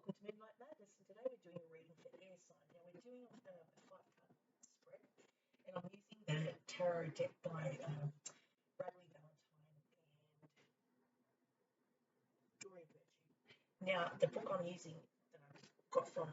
welcome to Midnight Madness, and today we're doing a reading for air sign. Now we're doing a 5-card spread, and I'm using the tarot deck by Bradley Valentine and Dorian Virtue. Now the book I'm using that I got from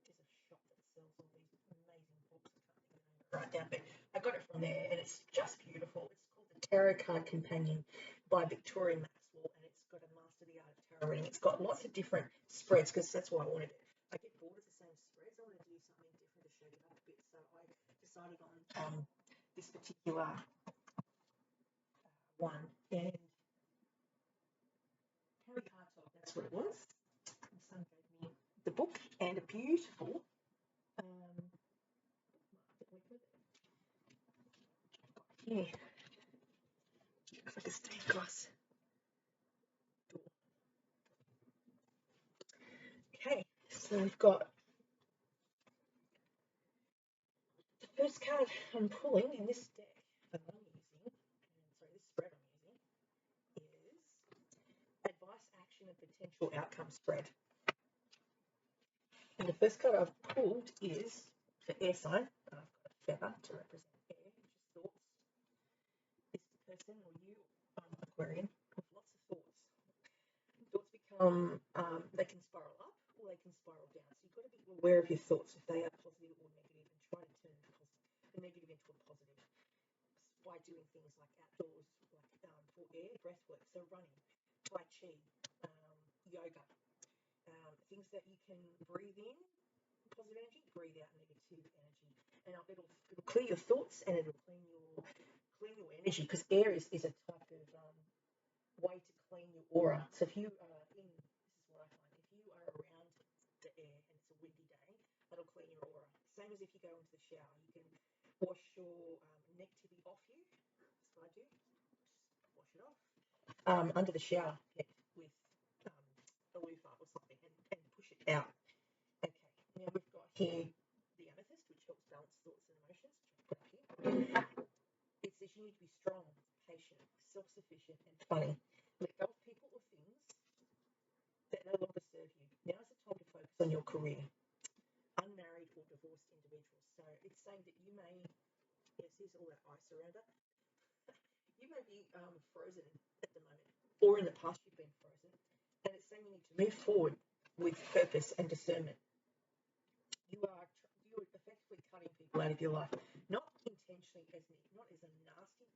there's a shop that sells all these amazing books. I can't think of the name right down, but I got it from there, and it's just beautiful. It's called the Tarot Card Companion by Victoria Maxwell, and it's got a Master the Art of Tarot reading. It's got lots of different spreads because that's why I wanted it. I get bored of the same spreads. I wanted to do something different to shake it up a bit, so I decided on this particular one. And Harry Hartog, that's what it was. My son gave me the book and a beautiful yeah, looks like a stained glass door. Okay, so we've got the first card I'm pulling in this deck that I'm using, this spread I'm using, is Advice, Action, and Potential Outcome Spread. And the first card I've pulled is for air sign, and I've got a feather to represent air, which is thoughts. This person or you, Aquarian, with lots of thoughts. Thoughts become, they can spiral up or they can spiral down. So you've got to be aware of your thoughts, if they are positive or negative, and try to turn the negative into a positive by doing things like outdoors, like for air, breath work, so running, Tai Chi, yoga, things that you can breathe in positive energy, breathe out negative energy, and it'll clear your thoughts and it'll clean your energy, because air is a type of way to clean your aura. So if you are in, this is what I find, if you are around the air and it's a windy day, that'll clean your aura. Same as if you go into the shower, you can wash your negativity off you. That's what I do. Just wash it off under the shower head with a loofah or something and push it out. Okay, now we've got here the amethyst, which helps balance thoughts and emotions, which I've put up here. It says you need to be strong, patient, self-sufficient, and funny. Let go of people or things that no longer serve you. Now is the time to focus on your career. Unmarried or divorced individuals. So it's saying that you may, yes, here's all that ice around it. You may be frozen at the moment, or in the past you've been frozen, and it's saying you need to move forward with purpose and discernment. You're effectively cutting people out of your life, not intentionally, not as a nasty,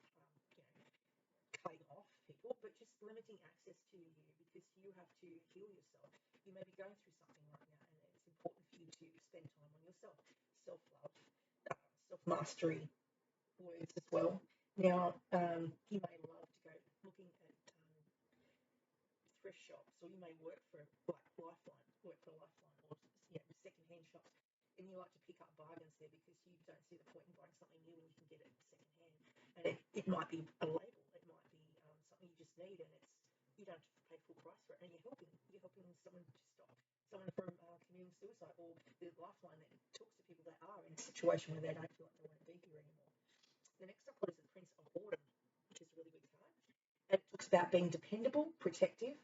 cutting off people, but just limiting access to you because you have to heal yourself. You may be going through something right now, and it's important for you to spend time on yourself, self-love, self-mastery words as well. Now, you may love to go looking at thrift shops, or you may work for Lifeline, or second-hand shops, and you like to pick up bargains there because you don't see the point in buying something new when you can get it second-hand. And it might be a label, it might be something you just need, and you don't have to pay full price for it, and you're helping someone to stop someone from committing suicide, or the Lifeline that talks to people that are in a situation where they don't feel like they want to be here anymore. The next up is the Prince of Autumn, which is a really good card. And it talks about being dependable, protective,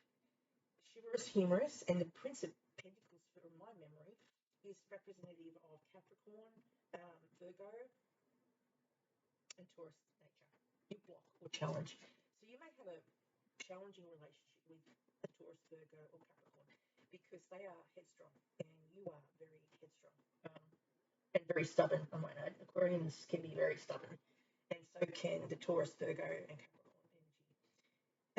chivalrous, humorous, and the Prince of Pentacles, from my memory, is representative of Capricorn, Virgo, and Taurus nature. You block or challenge. So you may have a challenging relationship with a Taurus, Virgo, or Capricorn because they are headstrong, and you are very headstrong and very stubborn. I might add, Aquarians can be very stubborn, and so can the Taurus, Virgo, and Capricorn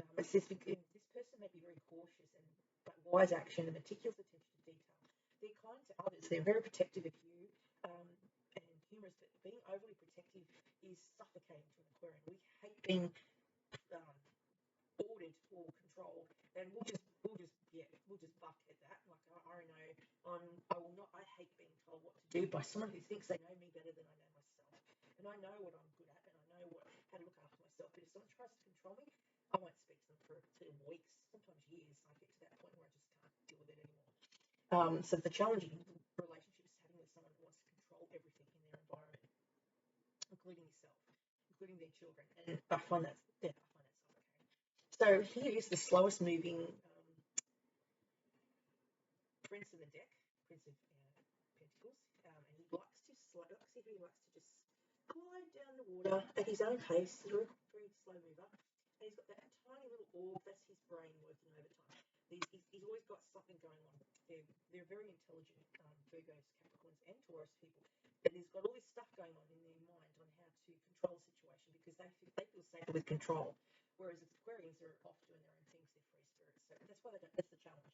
energy. It says this person may be very cautious but wise action and meticulous attention to detail. They're kind to others. They're very protective of you and humorous, but being overly protective is suffocating to an Aquarian. We hate being ordered or controlled, and we'll just buck at that. Like I know I hate being told what to do by someone who thinks they know me better than I know myself, and I know what I'm good at, and I know how to look after myself. But if someone tries to control me, I won't speak to them for weeks, sometimes years. I get to that point where I just can't deal with it anymore. So the challenging relationship is having with someone who wants to control everything in their environment, including yourself, including their children, and I find that suffocating. So here is the slowest moving Prince of the Deck, Prince of Pentacles, and he likes to slide. He likes to just glide down the water at his own pace. He's a very slow mover, and he's got that tiny little orb. That's his brain working overtime. He's always got something going on. They're very intelligent, Virgos, Capricorns, and Taurus people. And he's got all this stuff going on in their mind on how to control the situation because they feel safer with control. Whereas Aquarians are off doing their own things, they're free spirits. So that's why that's the challenge.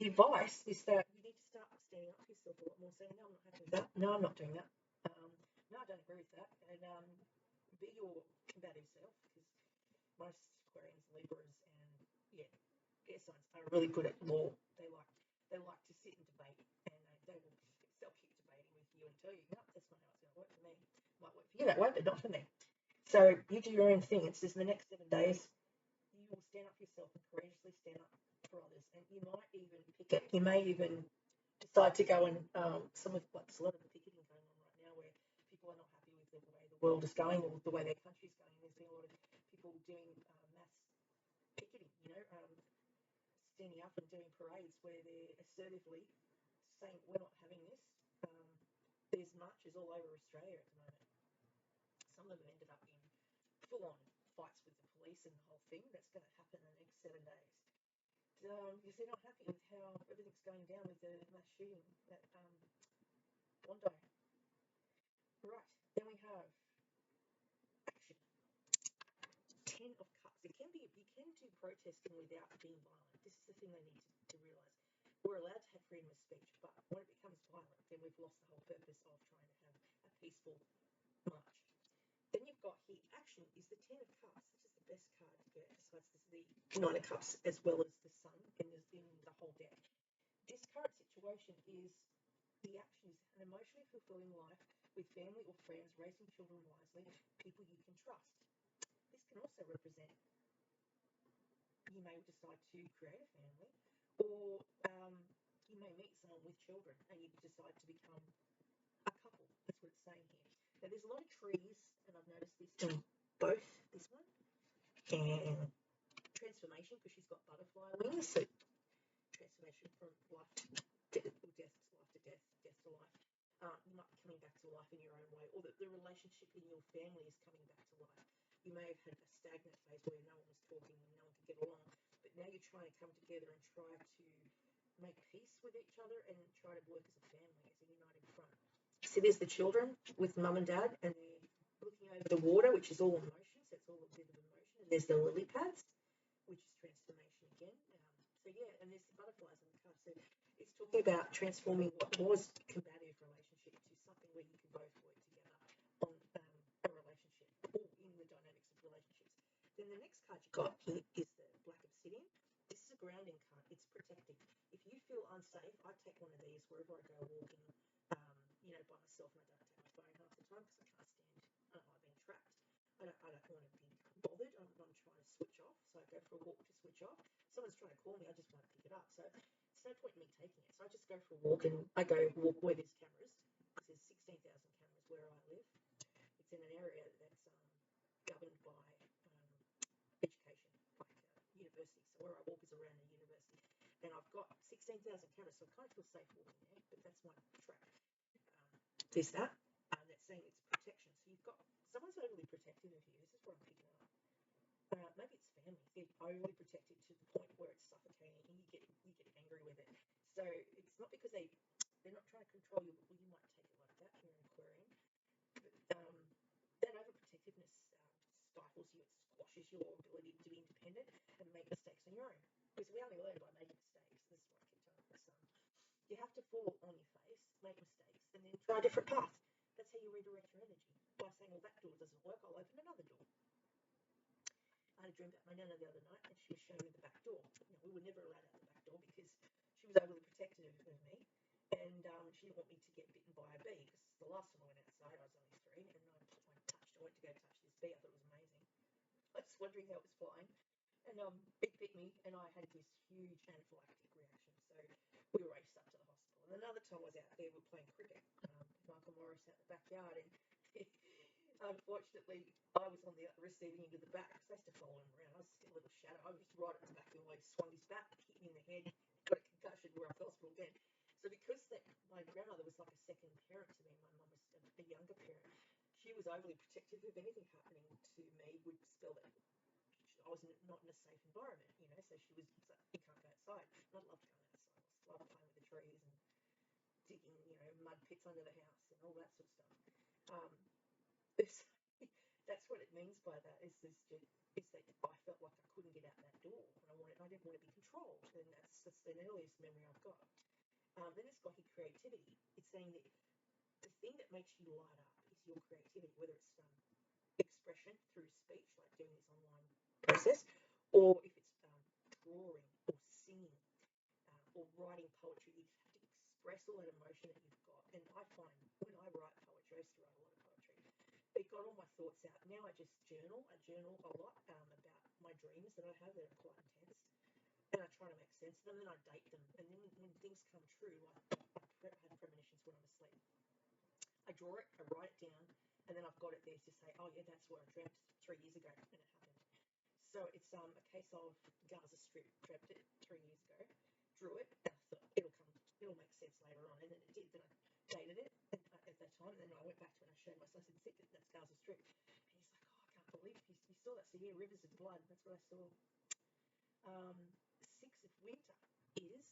The advice is that you need to start standing up for yourself a lot more, saying, no, I'm not happy with that. No, I'm not doing that. No, I don't agree with that. And be your combative self because most Aquarians, Libras, and air signs are really good at law. They like to sit and debate, and they will they'll keep debating with you and tell you, no, that's not how it's going to work for me. Might work for you that way, but not for me. So you do your own thing. It's just in the next 7 days, you will stand up for yourself and courageously stand up for others, and you might even pick it. You may even decide to go and some of there's a lot of the picketing going on right now where people are not happy with the way the world is going or the way their country's going. There's been a lot of people doing mass picketing, standing up and doing parades where they're assertively saying we're not having this. There's marches all over Australia at the moment. Some of them ended up in full-on fights with the police and the whole thing. That's going to happen in the next 7 days. Because they're not happy with how everything's going down with the mass shooting at Bondi. Right, then we have action. 10 of Cups. You can do protesting without being violent. This is the thing they need to realise. We're allowed to have freedom of speech, but when it becomes violent, then we've lost the whole purpose of trying to have a peaceful march. Then you've got here, action is the 10 of Cups. This is the best card to get, besides the 9 of Cups as well as the Sun in the whole deck. This current situation is the action is an emotionally fulfilling life with family or friends, raising children wisely, people you can trust. This can also represent you may decide to create a family, or you may meet someone with children and you decide to become a couple. That's what it's saying here. Now, there's a lot of trees, and I've noticed this in both this one and transformation because she's got butterfly wings. So transformation from life to death, life to death, death to life. You might be coming back to life in your own way, or the relationship in your family is coming back to life. You may have had a stagnant phase where no one was talking and no one could get along, but now you're trying to come together and try to make peace with each other and try to work as a family, as a united front. So there's the children with mum and dad, and they're looking over the water, which is all emotion, so it's all a bit of emotion. And there's the lily pads, which is transformation again. And there's the butterflies in the card. So it's talking about transforming what was a combative relationship to something where you can both work together on a relationship or in the dynamics of relationships. Then the next card you got here is the Black Obsidian. This is a grounding card. It's protecting. If you feel unsafe, I take one of these wherever I go walking, by myself, and I don't take my phone half the time because I can't stand. I don't like being trapped. I don't want to be bothered. I'm trying to switch off, so I go for a walk to switch off. Someone's trying to call me, I just want to pick it up. So it's no point in me taking it. So I just go for a walk, and I go walk where there's cameras, because there's 16,000 cameras where I live. It's in an area that's governed by education, like university. So where I walk is around a university, and I've got 16,000 cameras, so I kind of feel safe walking there. But that's my trap. There's that. That's saying it's protection. So you've got someone's overly protective of you. This is what I'm picking up. Maybe it's family. They're overly protective to the point where it's suffocating, and you get angry with it. So it's not because they're not trying to control you, but you might take it like that. You're an Aquarian. But that overprotectiveness stifles you. It squashes your ability to be independent and make mistakes on your own. Because we only learn by making mistakes. This is what I keep telling my son. You have to fall on your face, make mistakes, and then try a different path. That's how you redirect your energy. By saying, well, that door doesn't work, I'll open another door. I had a dream about my nana the other night, and she was showing me the back door. We were never allowed out the back door because she was overly protective of me, and she didn't want me to get bitten by a bee. Because the last time I went outside, I was only 3, and I went to go touch this bee. I thought it was amazing. I was wondering how it was flying, and it bit me, and I had this huge anaphylactic reaction. So we raced up to the hospital. And another time I was out there, we were playing cricket. Michael Morris out in the backyard, and unfortunately, I was on the receiving end of the bat because I used to follow him around. I was still a little shadow. I was right at the back of him, swung his bat, hit me in the head, got a concussion where I fell hospital again. she was overly protective of anything happening to me would spell that I was not in a safe environment, you know. So she was, you can't go outside. And I loved going outside. I loved playing with the trees and digging, you know, mud pits under the house and all that sort of stuff. That's what it means by that. Is that I felt like I couldn't get out that door, and I didn't want to be controlled, and that's the earliest memory I've got. Then it's got your creativity. It's saying that the thing that makes you light up is your creativity, whether it's expression through speech, like doing this online process, or if it's drawing or singing or writing poetry. You have to express all that emotion that you've got. And I find when I write poetry, I used to write a lot of poetry, it got all my thoughts out. Now I just journal. I journal a lot about my dreams that I have that are quite intense. And I try to make sense of them, and I date them. And then when things come true, like I have premonitions when I'm asleep. I draw it, I write it down, and then I've got it there to say, oh yeah, that's what I dreamt 3 years ago, and it happened. So it's a case of Gaza Strip, dreamt it 3 years ago, drew it, and I thought it'll make sense later on, and then it did. Then I dated it at that time, and then I went back to it and I showed my son, I said, that's Gaza Strip. And he's like, oh, I can't believe you saw that. So yeah, Rivers of Blood, that's what I saw. 6 of Winter is,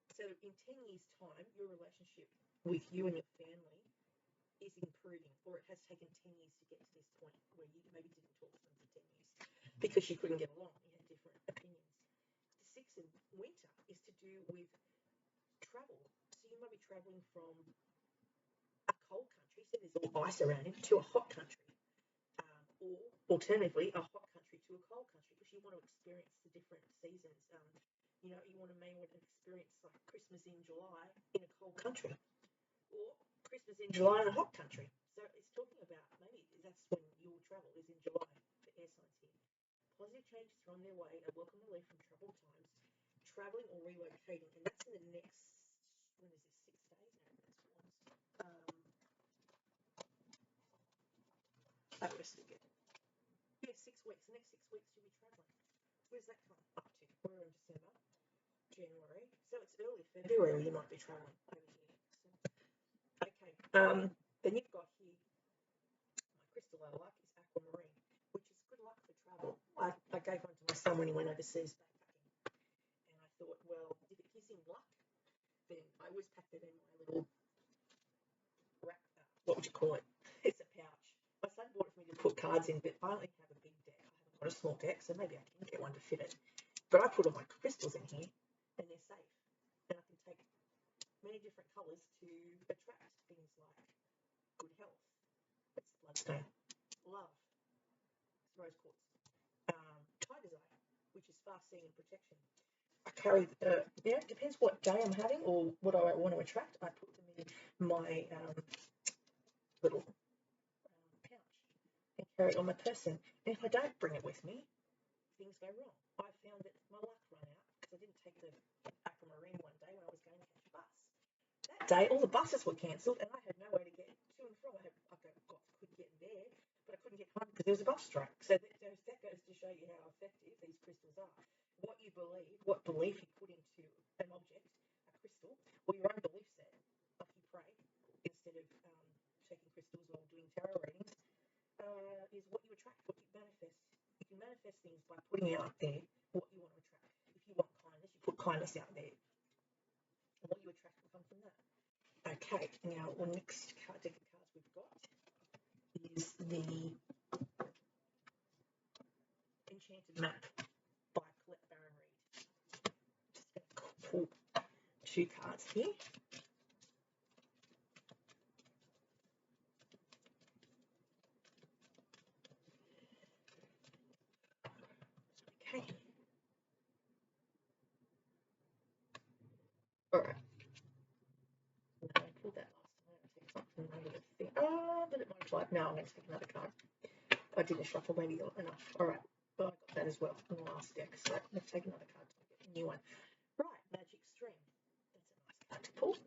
so in 10 years' time, your relationship with you and your family is improving, or it has taken 10 years to get to this point where you maybe didn't talk to them for 10 years because you couldn't get along, you had different opinions. The 6 of Winter is to do with travel. So you might be traveling from a cold country, so there's all ice around it, to a hot country. Or alternatively, a hot country to a cold country, because you want to experience the different seasons. You may want to experience like Christmas in July in a cold country, or Christmas in July in a hot country. So it's talking about maybe that's when your travel is in July for air signs here. Positive changes are on their way, a welcome relief from troubled times, traveling or relocating, and that's in the next, when is this, 6 days? No, that's that was good. Yeah, 6 weeks. The next 6 weeks you'll be traveling. Where's that come up to? We're in December, January. So it's early February you might be traveling over here. So, okay. Then you've got here, my crystal I like is aquamarine, which is good luck for travel. I gave one to my son when he went overseas backpacking. And I thought, well, if it gives him luck, then I always packed it in my little rack. What would you call it? It's a pouch. My son bought it for me to put cards in, but I only have a big deck. I haven't got a small deck, so maybe I can get one to fit it. But I put all my crystals in here, and they're safe. And I can take many different colours to attract things like good health. It's bloodstone. Love. It's rose quartz. Tiger's eye, which is fast seeing and protection. I carry, it depends what day I'm having or what I want to attract. I put them in my little pouch and carry it on my person. And if I don't bring it with me, things go wrong. I found that my luck ran out because I didn't take the aquamarine one day when I was going to catch a bus. That day, all the buses were cancelled, and I had no way to get to and from. Could get there, but I couldn't get home because there was a bus strike. So that goes to show you how effective these crystals are. What you believe, what belief you put into an object, a crystal, or your own belief set, like you pray instead of taking crystals or doing tarot readings, is what you attract, what you manifest. You can manifest things by putting out there what you want to attract. If you want kindness, you put kindness out there. And what you attract will come from that. Okay, now the next deck of cards we've got is the Enchanted Map by Colette Baron Reid. Just going to pull 2 cards here. Okay. All right. I pulled that last time. I'm going to take something out of the thing. But it might apply. No, I'm going to take another card. I didn't shuffle maybe enough. All right. Well, I got that as well in the last deck. So let's take another card to get a new one. Right. Magic Stream. That's a nice card to pull.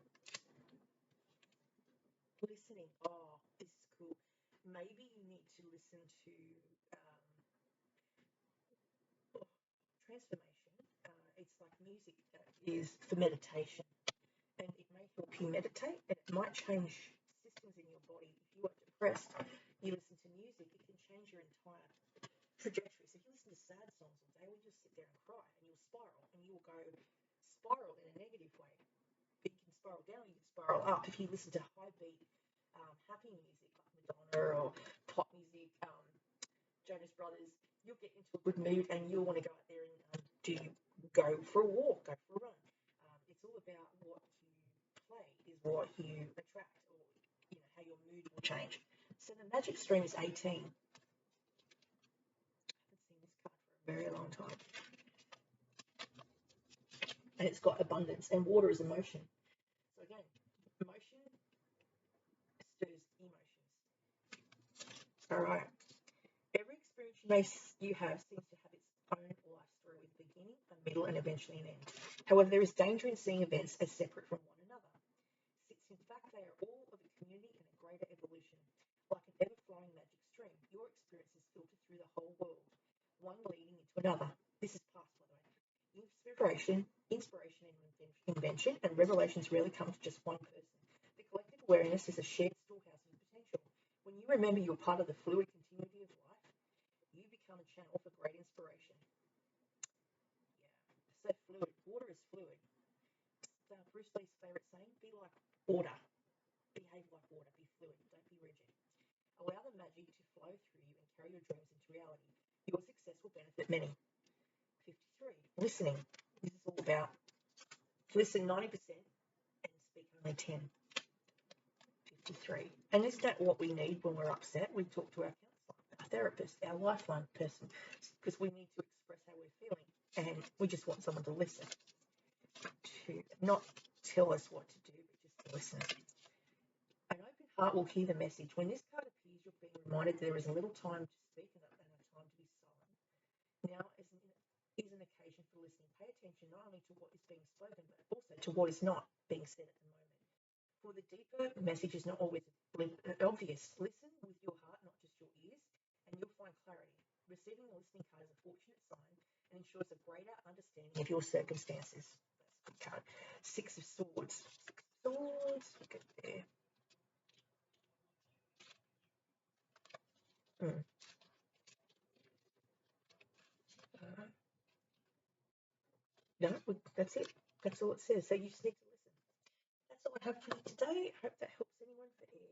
Listening. Oh, this is cool. Maybe you need to listen to transformation. It's like music that is for meditation, and it may help you meditate, and it might change systems in your body. If you are depressed, you listen to music, it can change your entire trajectory. So if you listen to sad songs all day, you'll just sit there and cry, and you'll spiral, and you will go spiral in a negative way. But you can spiral down, you can spiral up. If you listen to high beat, happy music like Madonna or pop music, Jonas Brothers, you'll get into a good mood, and you'll want to go out there and go for a walk, go for a run. It's all about what you play is what you attract, or how your mood will change. So the magic stream is 18. I haven't seen this card for a very long time. And it's got abundance, and water is emotion. So again, emotion stirs emotions. All right. Every experience you have seems to have its own life story with a beginning, a middle, and eventually an end. However, there is danger in seeing events as separate from one another, since in fact they are all of a community and a greater evolution. Like an ever-flowing magic stream, your experiences filter through the whole world, one leading into another. This is past, by the way. Inspiration, and invention, and revelations rarely come to just one person. The collective awareness is a shared storehouse of potential. When you remember you're part of the fluid continuity of life, you become a channel for great inspiration. Yeah, so fluid. Water is fluid. Bruce Lee's favorite saying: "Be like water. Behave like water. Be fluid. Don't be rigid. Allow the magic to flow through you and carry your dreams into reality. Your success will benefit many." 53. Listening. This is all about listen 90% and speak only 10. 53. And isn't that what we need when we're upset? We talk to our counselor, our therapist, our lifeline person, because we need to express how we're feeling, and we just want someone to listen, to not tell us what to do, but just to listen. An open heart will hear the message. When this card appears, you're being reminded there is a little time to speak and a time to be silent. Now is an occasion for listening. Pay attention not only to what is being spoken, but also to what is not being said at the moment. For the deeper message is not always obvious. Listen with your heart, not just your ears, and you'll find clarity. Receiving a listening card is a fortunate sign and ensures a greater understanding of your circumstances. That's a good card. 6 of Swords. 6 of Swords. Look at there. No, that's it. That's all it says. So you just need to listen. That's all I have for you today. I hope that helps anyone for air.